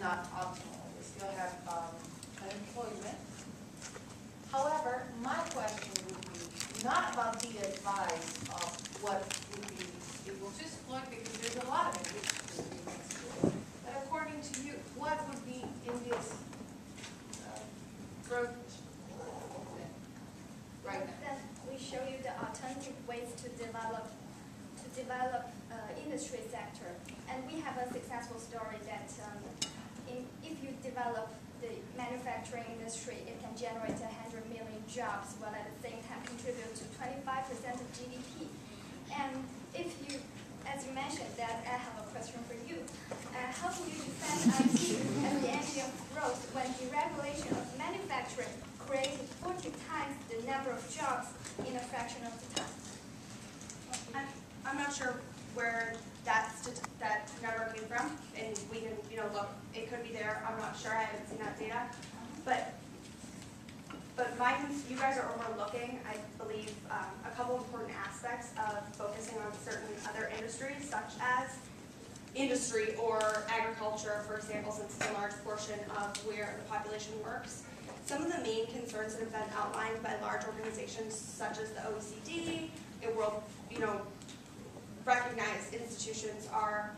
not optimal. We still have unemployment. However, my question would be not about the advice of what would be able to exploit, because there's a lot of it which would be exploited. But according to you, what would be in this growth right now? Then we show you the alternative ways to develop industry sector. And we have a successful story that if you develop the manufacturing industry, it can generate 100 million jobs, while at the same time contribute to 25% of GDP. And if you, as you mentioned, that I have a question for you. How do you defend IT as the engine of growth when deregulation of manufacturing created 40 times the number of jobs in a fraction of the time? I'm not sure where that number came from, and we can, look. It could be there. I'm not sure. I haven't seen that data, but you guys are overlooking, I believe, a couple important aspects of focusing on certain other industries, such as industry or agriculture, for example, since it's a large portion of where the population works. Some of the main concerns that have been outlined by large organizations, such as the OECD, and world, recognized institutions, are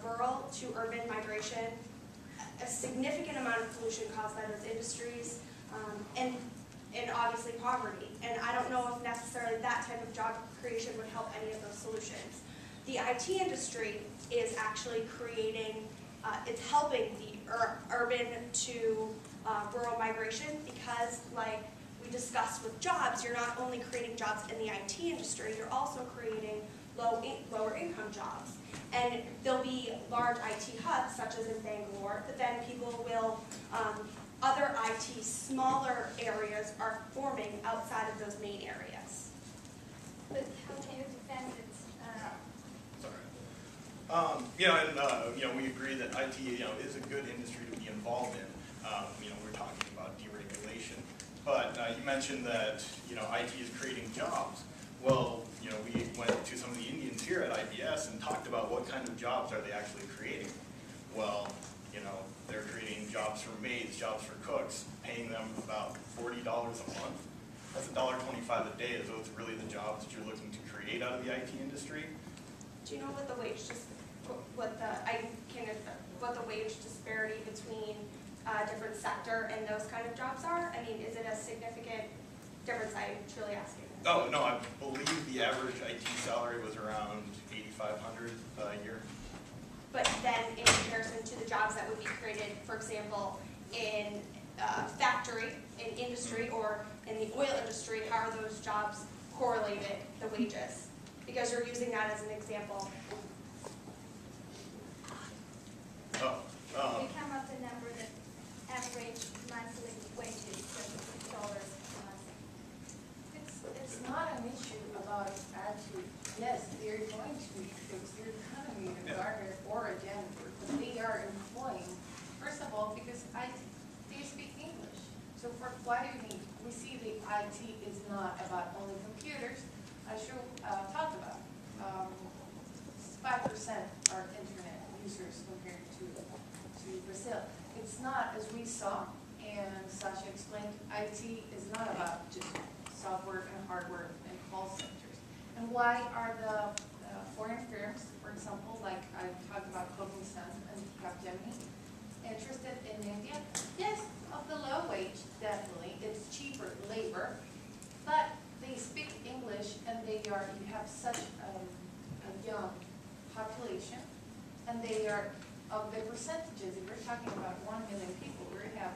rural to urban migration, a significant amount of pollution caused by those industries, and obviously poverty. And I don't know if necessarily that type of job creation would help any of those solutions. The IT industry is actually creating, it's helping the urban to rural migration, because, like we discussed with jobs, you're not only creating jobs in the IT industry, you're also creating lower income jobs. And there'll be large IT hubs, such as in Bangalore, but then people will, other IT smaller areas are forming outside of those main areas. But how can you defend it? Sorry. We agree that IT, is a good industry to be involved in. We're talking about deregulation. But you mentioned that, IT is creating jobs. Well, we went to some of the Indians here at IBS and talked about what kind of jobs are they actually creating. Well, they're creating jobs for maids, jobs for cooks, paying them about $40 a month. That's $1.25 a day. Is those really the jobs that you're looking to create out of the IT industry? Do you know what the wage disparity between different sector and those kind of jobs are? I mean, is it a significant difference? I'm truly asking. Oh, no, I believe the average IT salary was around $8,500 a year. But then in comparison to the jobs that would be created, for example, in factory, in industry, or in the oil industry, how are those jobs correlated, the wages? Because you're using that as an example. We come up with a number that average monthly wages $76 a month. It's not an issue about actually, yes, they're going to fix their economy, a gardener or a janitor, but they are employing, first of all, because they speak English. So for what do you need? We see the IT is not about only computers. I should talk about 5% are internet users compared to Brazil. It's not, as we saw, and Sasha explained, IT is not about just software and hardware and call centers. And why are the foreign firms, for example, like I talked about Cognizant and Capgemini, interested in India? Yes, of the low wage, definitely. It's cheaper labor, but they speak English, and you have such a young population, and they are, of the percentages, if we're talking about 1 million people, we have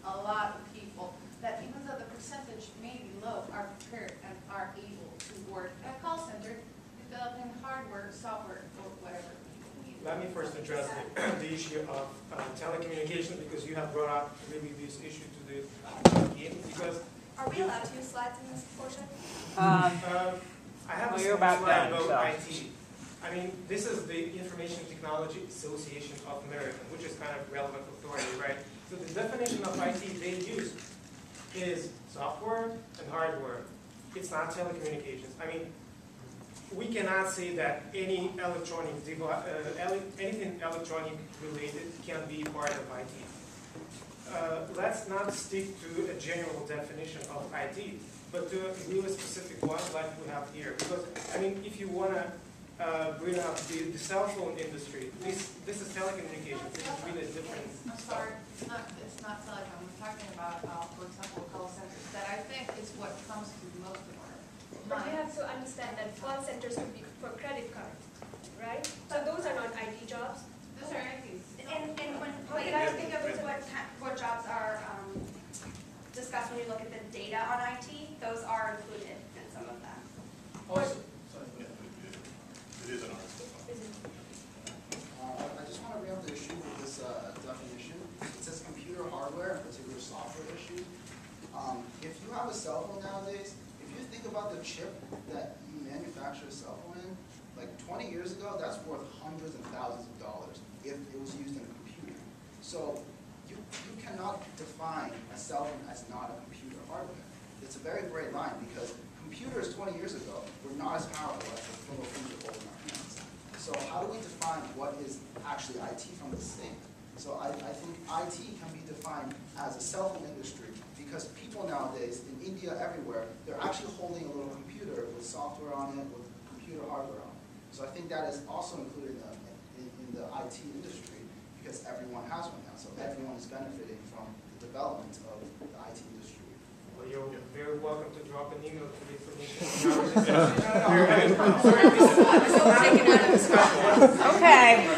a lot of people that, even though the percentage may be low, are prepared and are able to work at a call center, developing hardware, software, or whatever. Let me first address the issue of telecommunications, because you have brought up really this issue to the game. Because are we allowed to use slides in this portion? I have a slide about done, IT. I mean, this is the Information Technology Association of America, which is kind of relevant authority, right? So the definition of IT they use is software and hardware. It's not telecommunications. I mean, we cannot say that any anything electronic related can be part of IT. Let's not stick to a general definition of IT, but to a really specific one like we have here. Because, I mean, if you want to bring up the cell phone industry, this is telecommunications. This is really different I'm stuff. sorry, it's not telecom, we're talking about, for example, call centers, that I think is what comes to most of our But you mind. have to understand that call centers could be for credit card, right? So those are not IT jobs. Those are ITs. And when you guys think of what jobs are discussed when you look at the data on IT, those are included in some of them. Also, it is an article. I just want to bring up the issue with this definition. It says computer hardware, in particular software issues. If you have a cell phone nowadays, if you think about the chip that you manufacture a cell phone in, like 20 years ago, that's worth hundreds and thousands of dollars if it was used in a computer. So you cannot define a cell phone as not a computer hardware. It's a very gray line because computers 20 years ago were not as powerful as the little finger holding our hands. So how do we define what is actually IT from this thing? So I think IT can be defined as a cell phone industry because people nowadays, in India, everywhere, they're actually holding a little computer with software on it, with computer hardware on it. So I think that is also included in the IT industry because everyone has one now. So everyone is benefiting from the development of the IT industry. Well, you're very welcome to drop an email to the information. Okay.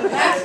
That's